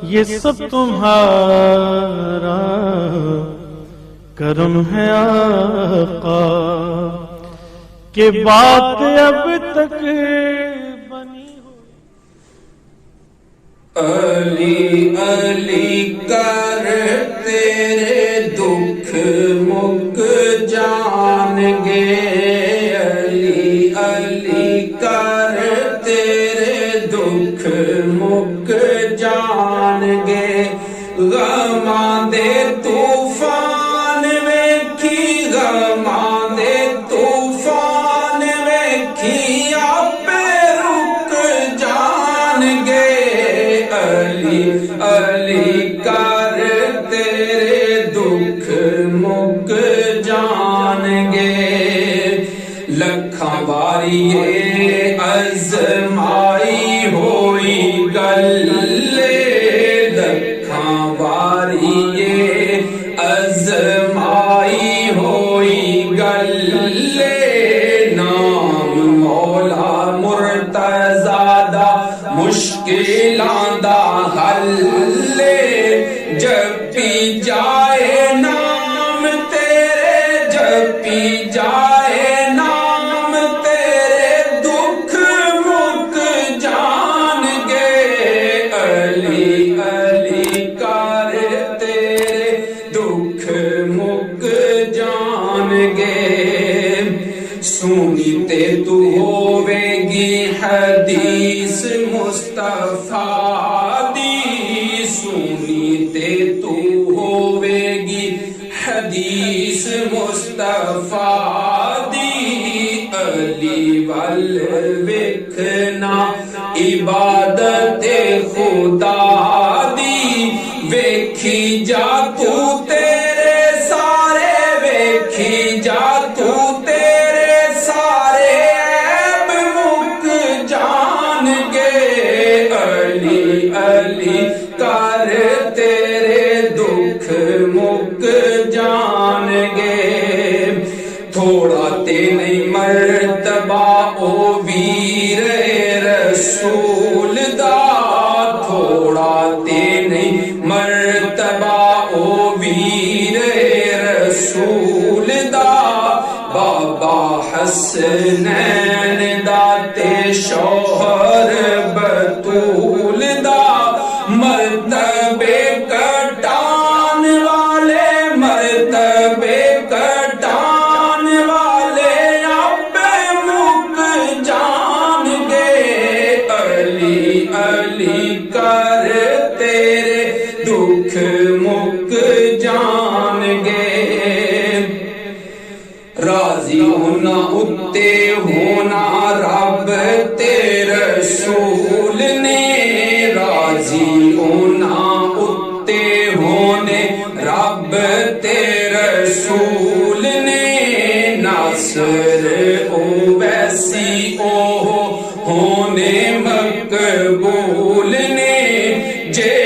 یہ سب تمہارا کرم ہے آقا کہ بات اب تک بنی ہو. علی علی کر تیرے دکھ مک جان گے. علی علی کر تیرے دکھ مک جان گے. غماں دے طوفان ویکھی غماں دے طوفان ویکھی آپے رک جان گے. علی علی کر تیرے دکھ مک جان گے. لکھاں باری یہ ازمائی ہوئی گلے. لکھاں باری یہ ازمائی ہوئی گلے. نام مولا مرتضیٰ دا مشکلاں دا حل. جپی جائے نام تیرے جپی جائے نام تیرے دکھ مک جان گے. علی علی کر تیرے دکھ مک جان گے. سنتے تو ہوے گی حدیث مصطفیٰ دی. سنتے تو ہوے گی حدیث مصطفیٰ دی. علی ول ویکھنا عبادت خدا دی. ویکھی جا تو تیرے سارے ویکھی جا تو تیرے سارے عیب مک جان گے. علی علی کر تیرے دکھ مک جان گے. تھوڑا تے نہیں مرتبہ او ویر رسول دا. تھوڑا تے نہیں مرتبہ او ویر رسول دا. بابا حسنین دا تے شوہر بطول دا. مرتبے کٹان والے مرتبے کٹان والے آپے مک جان گے. علی علی کر تیرے دکھ مک جان گے. راضی ہونا اتے ہونا رب تے رسول نے. راضی ہونا اتے ہونے رب تے رسول نے. ناصر او ویسی او ہونے مقبول نے. جے